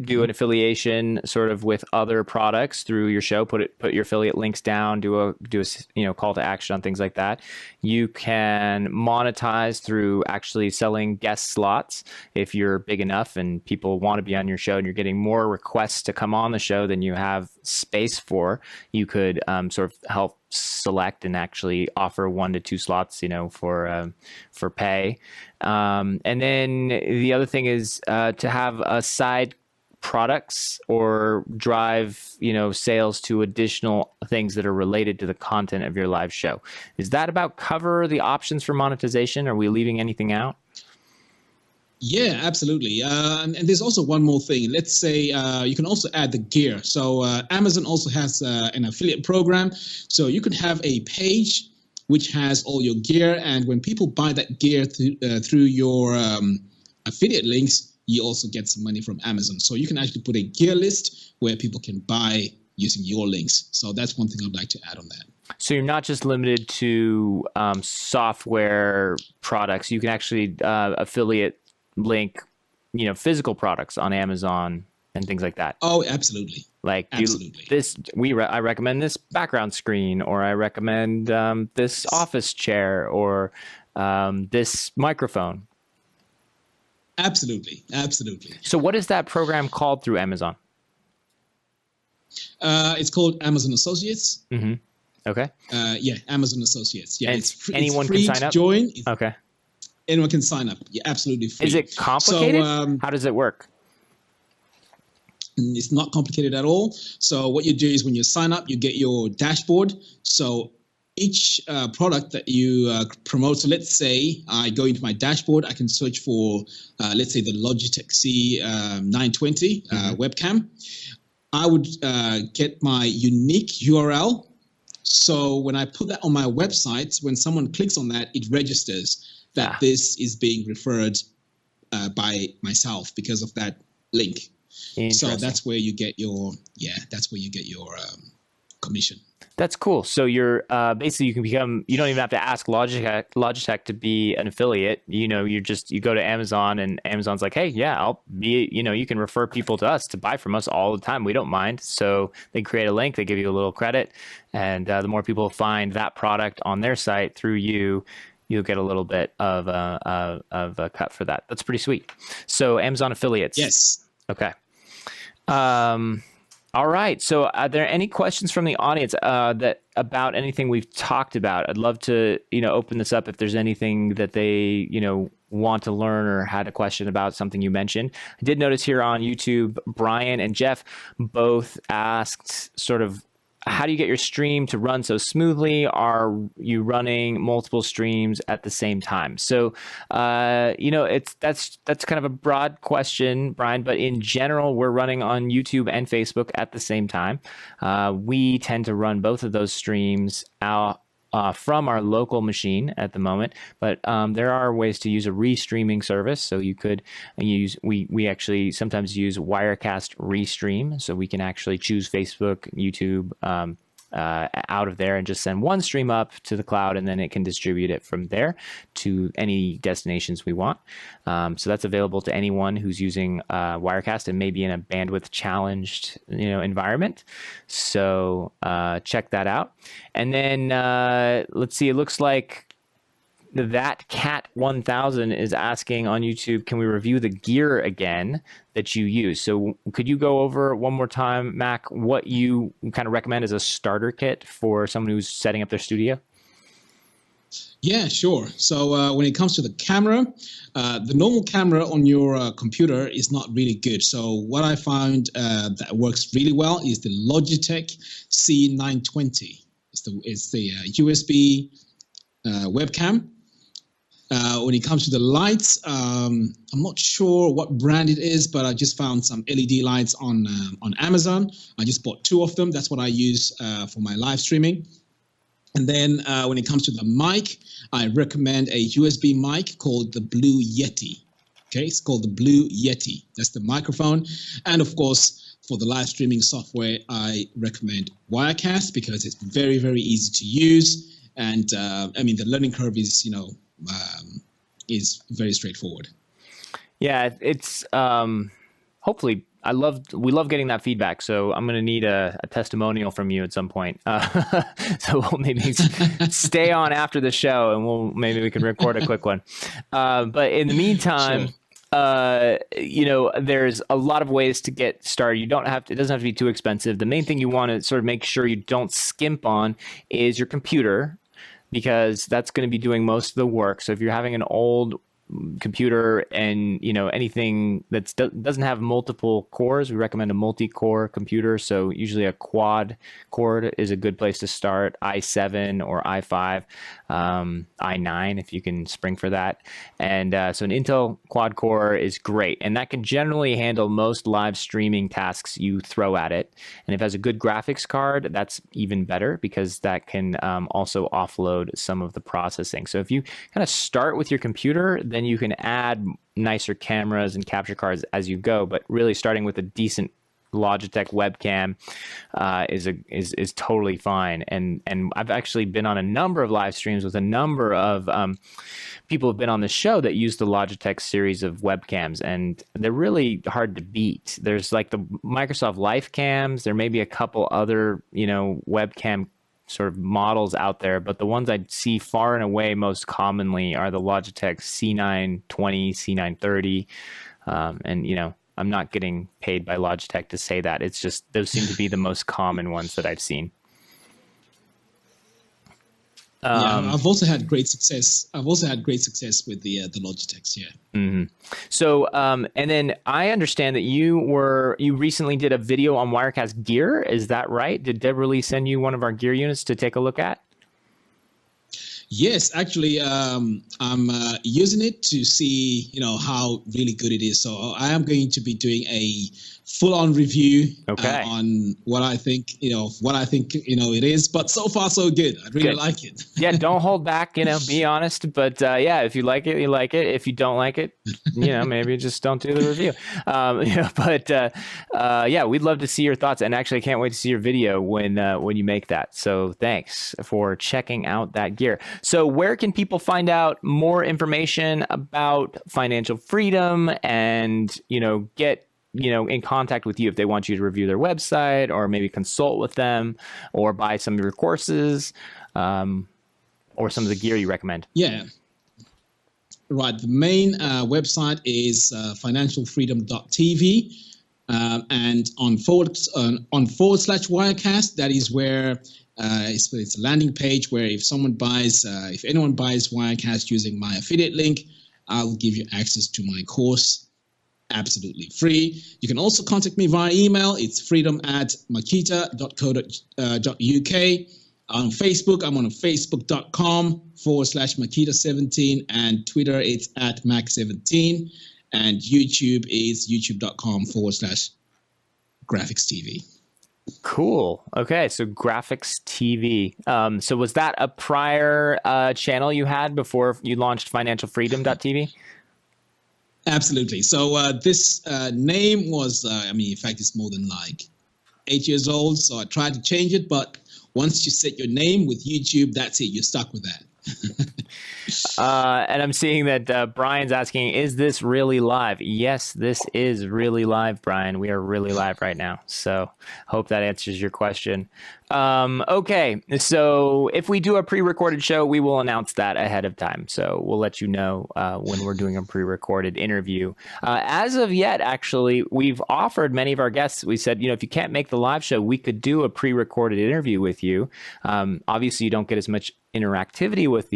do an affiliation sort of with other products through your show. Put your affiliate links down. Do a call to action on things like that. You can monetize through actually selling guest slots if you're big enough and people want to be on your show and you're getting more requests to come on the show than you have space for. You could sort of help select and actually offer 1 to 2 slots, for pay. And then the other thing is to have a side products or drive, sales to additional things that are related to the content of your live show. Is that about cover the options for monetization? Are we leaving anything out? Yeah, absolutely. And there's also one more thing. Let's say you can also add the gear. So Amazon also has an affiliate program. So you can have a page which has all your gear. And when people buy that gear through your affiliate links, you also get some money from Amazon. So you can actually put a gear list where people can buy using your links. So that's one thing I'd like to add on that. So you're not just limited to software products. You can actually affiliate link, physical products on Amazon and things like that. Oh, absolutely. Like absolutely. I recommend this background screen, or I recommend this office chair, or this microphone. Absolutely. So what is that program called through Amazon? It's called Amazon Associates. Mm-hmm. Okay. Yeah, Amazon Associates. Yeah, and anyone it's free can sign up? to join. Okay. Anyone can sign up. Yeah, absolutely free. Is it complicated? So, how does it work? It's not complicated at all. So what you do is when you sign up, you get your dashboard. So each product that you promote, so let's say I go into my dashboard, I can search for, let's say the Logitech C920 webcam. I would get my unique URL. So when I put that on my website, when someone clicks on that, it registers that this is being referred by myself because of that link. So that's where you get your commission. That's cool. So you're basically you don't even have to ask Logitech to be an affiliate. You go to Amazon and Amazon's like, hey, yeah, I'll be, you can refer people to us to buy from us all the time. We don't mind. So they create a link, they give you a little credit. And the more people find that product on their site through you'll get a little bit of a cut for that. That's pretty sweet. So Amazon affiliates. Yes. Okay. All right. So are there any questions from the audience that about anything we've talked about? I'd love to, open this up if there's anything that they, want to learn or had a question about something you mentioned. I did notice here on YouTube, Brian and Jeff both asked sort of, how do you get your stream to run so smoothly? Are you running multiple streams at the same time? So, that's kind of a broad question, Brian, but in general, we're running on YouTube and Facebook at the same time. We tend to run both of those streams out from our local machine at the moment, but there are ways to use a restreaming service. So you could we actually sometimes use Wirecast Restream, so we can actually choose Facebook, YouTube out of there and just send one stream up to the cloud, and then it can distribute it from there to any destinations we want. So that's available to anyone who's using Wirecast and maybe in a bandwidth challenged environment. So check that out. And then let's see, it looks like that Cat 1000 is asking on YouTube, can we review the gear again that you use? So could you go over one more time, Mac, what you kind of recommend as a starter kit for someone who's setting up their studio? Yeah, sure. So when it comes to the camera, the normal camera on your computer is not really good. So what I found that works really well is the Logitech C920. It's the USB webcam. When it comes to the lights, I'm not sure what brand it is, but I just found some LED lights on Amazon. I just bought 2 of them. That's what I use for my live streaming. And then when it comes to the mic, I recommend a USB mic called the Blue Yeti. Okay, it's called the Blue Yeti. That's the microphone. And of course, for the live streaming software, I recommend Wirecast because it's very, very easy to use. And the learning curve is, is very straightforward. Yeah, it's hopefully we love getting that feedback. So I'm going to need a testimonial from you at some point. So we'll maybe stay on after the show and maybe we can record a quick one. But in the meantime, sure. There's a lot of ways to get started. It doesn't have to be too expensive. The main thing you want to sort of make sure you don't skimp on is your computer, because that's going to be doing most of the work. So if you're having an old computer and anything that doesn't have multiple cores, we recommend a multi-core computer. So usually a quad core is a good place to start. i7 or i5, i9 if you can spring for that. And so an Intel quad core is great, and that can generally handle most live streaming tasks you throw at it. And if it has a good graphics card, that's even better, because that can also offload some of the processing. So if you kind of start with your computer, then you can add nicer cameras and capture cards as you go. But really starting with a decent Logitech webcam is totally fine. And I've actually been on a number of live streams with a number of people who've been on the show that use the Logitech series of webcams, and they're really hard to beat. There's like the Microsoft Life cams. There may be a couple other webcam sort of models out there, but the ones I see far and away most commonly are the Logitech C920, C930, and I'm not getting paid by Logitech to say that. It's just those seem to be the most common ones that I've seen. I've also had great success. with the Logitechs. Yeah. Mm-hmm. So, and then I understand that you recently did a video on Wirecast gear. Is that right? Did Deb really send you one of our gear units to take a look at? Yes, actually, I'm using it to see, how really good it is. So I am going to be doing a full-on review on what I think, it is. But so far, so good. I really like it. Yeah, don't hold back. Be honest. But if you like it, you like it. If you don't like it, maybe just don't do the review. We'd love to see your thoughts. And actually, I can't wait to see your video when you make that. So thanks for checking out that gear. So where can people find out more information about financial freedom and, get, in contact with you if they want you to review their website or maybe consult with them or buy some of your courses or some of the gear you recommend? Yeah. Right. The main website is financialfreedom.tv. And on forward slash Wirecast, that is where it's a landing page where if anyone buys Wirecast using my affiliate link, I'll give you access to my course absolutely free. You can also contact me via email. It's freedom@makita.co.uk. On Facebook, I'm on facebook.com/Makita17, and Twitter, it's @Mac17, and YouTube is youtube.com/GraphicsTV. Cool. Okay, so Graphics TV. So was that a prior channel you had before you launched financialfreedom.tv? Absolutely. So this name was, in fact, it's more than like 8 years old. So I tried to change it, but once you set your name with YouTube, that's it. You're stuck with that. And I'm seeing that Brian's asking, is this really live? Yes, this is really live, Brian. We are really live right now. So hope that answers your question. Okay, so if we do a pre-recorded show, we will announce that ahead of time. So we'll let you know when we're doing a pre-recorded interview. As of yet, actually, we've offered many of our guests, we said, if you can't make the live show, we could do a pre-recorded interview with you. Obviously, you don't get as much interactivity with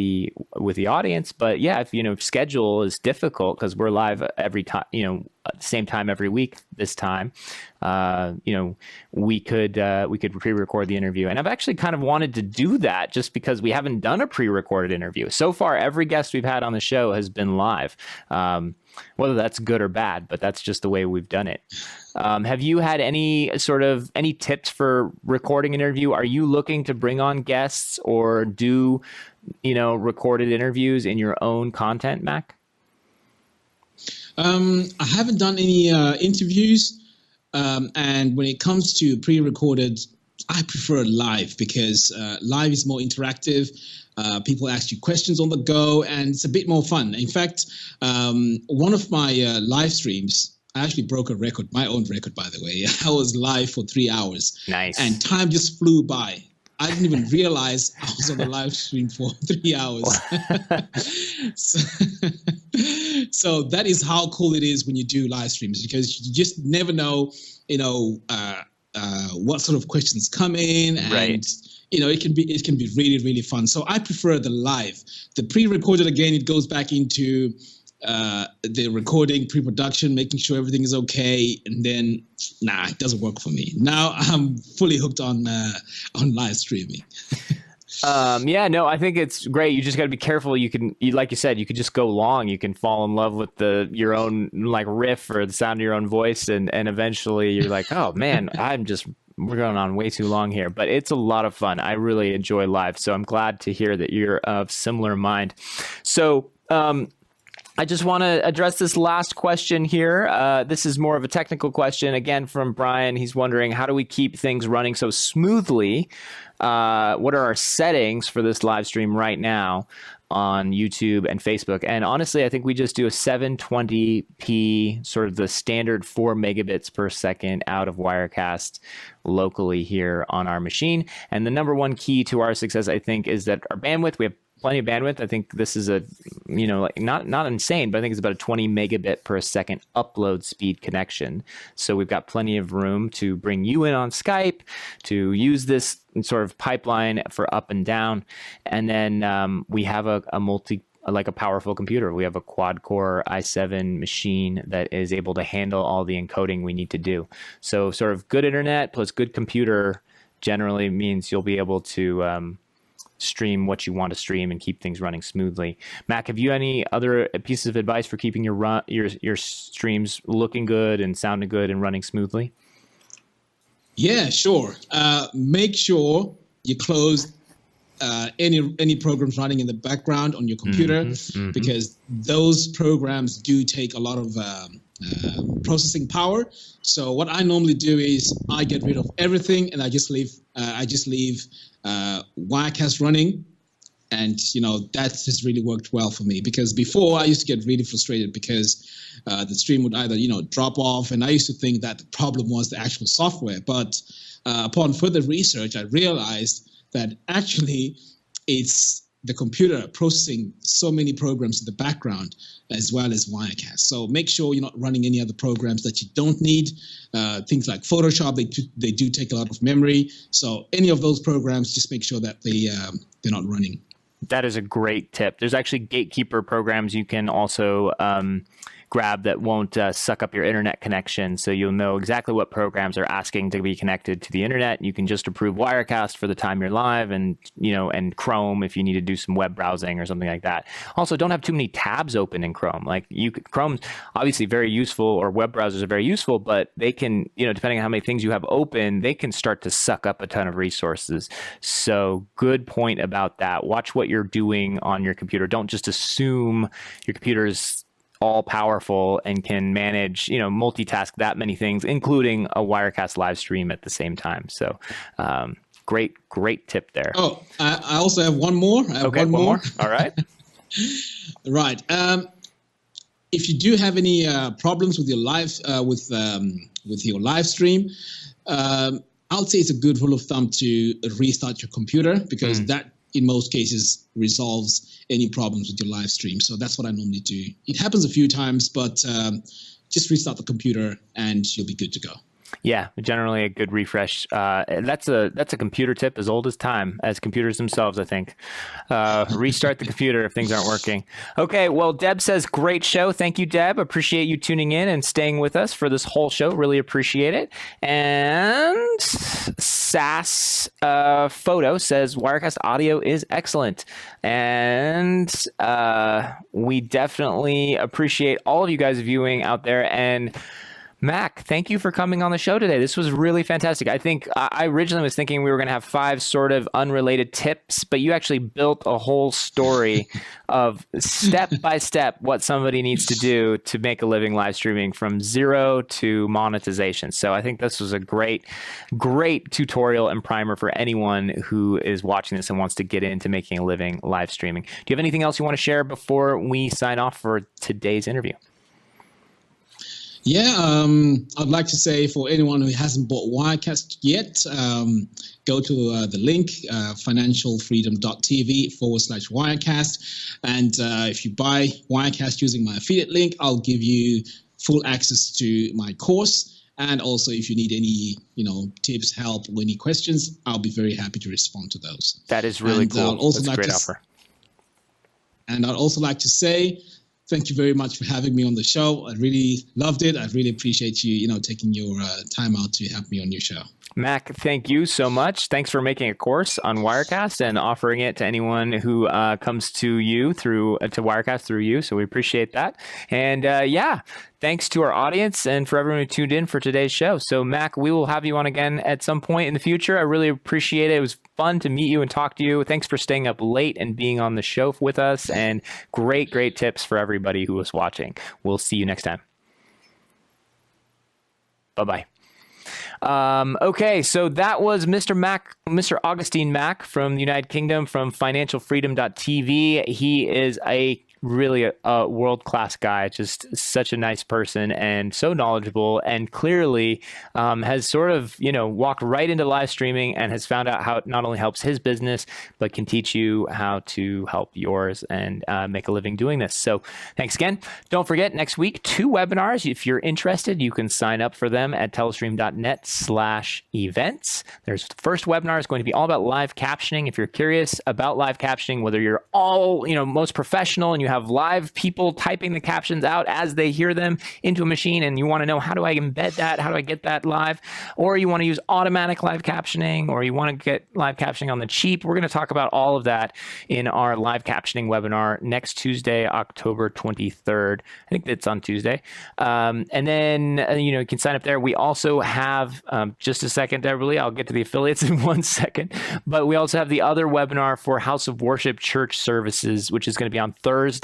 the audience, but yeah, if schedule is difficult because we're live every time, at the same time every week this time, we could pre-record the interview. And I've actually kind of wanted to do that just because we haven't done a pre-recorded interview. So far, every guest we've had on the show has been live, whether that's good or bad, but that's just the way we've done it. Have you had any tips for recording an interview? Are you looking to bring on guests or do, recorded interviews in your own content, Mac? I haven't done any interviews, And when it comes to pre-recorded, I prefer live because live is more interactive. People ask you questions on the go, and it's a bit more fun. In fact, one of my live streams, I actually broke a record, my own record, by the way. I was live for 3 hours. Nice. And time just flew by. I didn't even realize I was on the live stream for 3 hours. So that is how cool it is when you do live streams, because you just never know, what sort of questions come in, and right. It can be really, really fun. So I prefer the live. The pre-recorded, again, it goes back into the recording, pre-production, making sure everything is okay, and then it doesn't work for me. Now I'm fully hooked on live streaming. I think it's great. You just got to be careful. Like you said, you could just go long. You can fall in love with your own like riff or the sound of your own voice, and eventually you're like, oh man, we're going on way too long here. But it's a lot of fun. I really enjoy live, so I'm glad to hear that you're of similar mind. So I just want to address this last question here. This is more of a technical question, again, from Brian. He's wondering, how do we keep things running so smoothly? What are our settings for this live stream right now on YouTube and Facebook? And honestly, I think we just do a 720p, sort of the standard 4 megabits per second out of Wirecast locally here on our machine. And the number one key to our success, I think, is that our bandwidth, we have plenty of bandwidth. I think this is not insane, but I think it's about a 20 megabit per second upload speed connection. So we've got plenty of room to bring you in on Skype, to use this sort of pipeline for up and down. And then we have a powerful computer. We have a quad core i7 machine that is able to handle all the encoding we need to do. So sort of good internet plus good computer generally means you'll be able to stream what you want to stream and keep things running smoothly. Mac, have you any other pieces of advice for keeping your streams looking good and sounding good and running smoothly? Yeah, sure. Make sure you close any programs running in the background on your computer, because those programs do take a lot of processing power. So what I normally do is I get rid of everything and I just leave Wirecast running, and that has really worked well for me, because before I used to get really frustrated because the stream would either drop off, and I used to think that the problem was the actual software. But upon further research, I realized that actually it's the computer processing so many programs in the background as well as Wirecast. So make sure you're not running any other programs that you don't need. Things like Photoshop, they do take a lot of memory. So any of those programs, just make sure that they're not running. That is a great tip. There's actually gatekeeper programs you can also grab that won't suck up your internet connection, so you'll know exactly what programs are asking to be connected to the internet. You can just approve Wirecast for the time you're live, and and Chrome if you need to do some web browsing or something like that. Also, don't have too many tabs open in Chrome. Chrome's obviously very useful, or web browsers are very useful, but they can, depending on how many things you have open, they can start to suck up a ton of resources. So good point about that. Watch what you're doing on your computer. Don't just assume your computer is all powerful and can manage, multitask that many things, including a Wirecast live stream at the same time. So great tip there. Oh, I also have one more. One more. All right. Right. If you do have any problems with your live with your live stream, I'll say it's a good rule of thumb to restart your computer, because that in most cases resolves any problems with your live stream. So that's what I normally do. It happens a few times, but just restart the computer and you'll be good to go. Yeah, generally a good refresh. That's a computer tip as old as time, as computers themselves, I think. Restart the computer if things aren't working. Okay, well, Deb says, great show. Thank you, Deb. Appreciate you tuning in and staying with us for this whole show. Really appreciate it. And Sass Photo says, Wirecast audio is excellent. And we definitely appreciate all of you guys viewing out there. And Mac, thank you for coming on the show today. This was really fantastic. I think I originally was thinking we were going to have 5 sort of unrelated tips, but you actually built a whole story of step by step what somebody needs to do to make a living live streaming from zero to monetization. So I think this was a great tutorial and primer for anyone who is watching this and wants to get into making a living live streaming. Do you have anything else you want to share before we sign off for today's interview? Yeah, I'd like to say for anyone who hasn't bought Wirecast yet, go to the link, financialfreedom.tv/Wirecast. And if you buy Wirecast using my affiliate link, I'll give you full access to my course. And also, if you need any, tips, help, or any questions, I'll be very happy to respond to those. That is really cool. That's a great offer. And I'd also like to say, thank you very much for having me on the show. I really loved it. I really appreciate you, taking your time out to have me on your show. Mac, thank you so much. Thanks for making a course on Wirecast and offering it to anyone who comes to you to Wirecast through you. So we appreciate that. And thanks to our audience and for everyone who tuned in for today's show. So Mac, we will have you on again at some point in the future. I really appreciate it. It was fun to meet you and talk to you. Thanks for staying up late and being on the show with us, and great tips for everybody who was watching. We'll see you next time. Bye-bye. Okay, so that was Mr. Augustine Mac from the United Kingdom from financialfreedom.tv. He is really a world-class guy, just such a nice person and so knowledgeable, and clearly has sort of, walked right into live streaming and has found out how it not only helps his business, but can teach you how to help yours and make a living doing this. So thanks again. Don't forget, next week, 2 webinars. If you're interested, you can sign up for them at telestream.net/events. The first webinar is going to be all about live captioning. If you're curious about live captioning, whether you're all, most professional and you have live people typing the captions out as they hear them into a machine, and you want to know, how do I embed that? How do I get that live? Or you want to use automatic live captioning, or you want to get live captioning on the cheap. We're going to talk about all of that in our live captioning webinar next Tuesday, October 23rd. I think that's on Tuesday. And then, you can sign up there. We also have, just a second, Beverly, I'll get to the affiliates in 1 second, but we also have the other webinar for House of Worship Church Services, which is going to be on Thursday,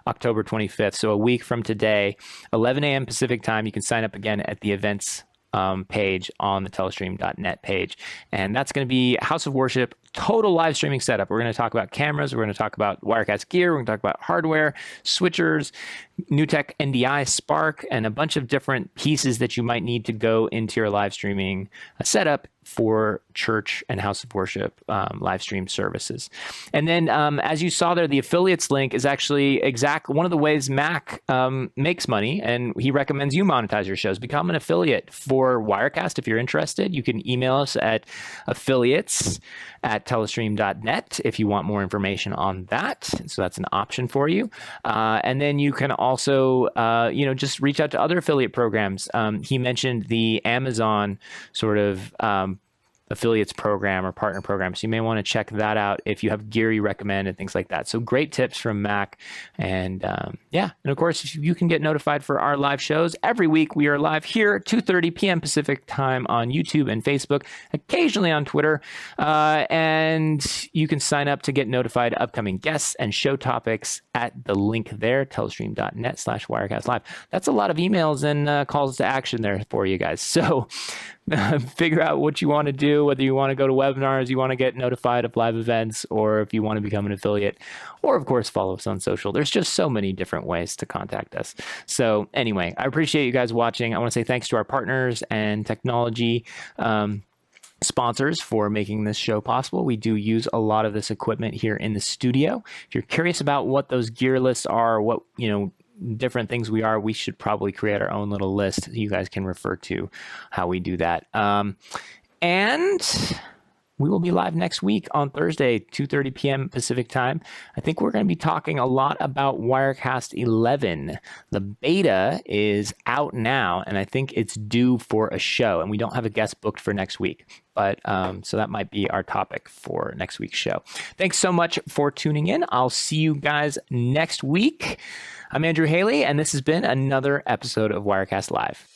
October 25th. So a week from today, 11 a.m. Pacific time. You can sign up again at the events page on the telestream.net page. And that's going to be House of Worship, total live streaming setup. We're going to talk about cameras. We're going to talk about Wirecast gear. We're going to talk about hardware, switchers, NewTek NDI, Spark, and a bunch of different pieces that you might need to go into your live streaming setup for church and House of Worship live stream services. And then as you saw there, the affiliates link is actually one of the ways Mac makes money, and he recommends you monetize your shows. Become an affiliate for Wirecast if you're interested. You can email us at affiliates@telestream.net if you want more information on that. So that's an option for you. And then you can also, just reach out to other affiliate programs. He mentioned the Amazon sort of affiliates program or partner program. So you may want to check that out if you have gear you recommend and things like that. So great tips from Mac. And and of course, you can get notified for our live shows. Every week we are live here, 2:30 p.m. Pacific time on YouTube and Facebook, occasionally on Twitter. And you can sign up to get notified upcoming guests and show topics at the link there, telestream.net/Wirecast Live. That's a lot of emails and calls to action there for you guys. So figure out what you want to do, whether you want to go to webinars, you want to get notified of live events, or if you want to become an affiliate, or of course, follow us on social. There's just so many different ways to contact us. So anyway, I appreciate you guys watching. I want to say thanks to our partners and technology sponsors for making this show possible. We do use a lot of this equipment here in the studio. If you're curious about what those gear lists are, what, different things we should probably create our own little list. You guys can refer to how we do that. And we will be live next week on Thursday, 2:30 p.m. Pacific time. I think we're going to be talking a lot about Wirecast 11. The beta is out now, and I think it's due for a show, and we don't have a guest booked for next week. But so that might be our topic for next week's show. Thanks so much for tuning in. I'll see you guys next week. I'm Andrew Haley, and this has been another episode of Wirecast Live.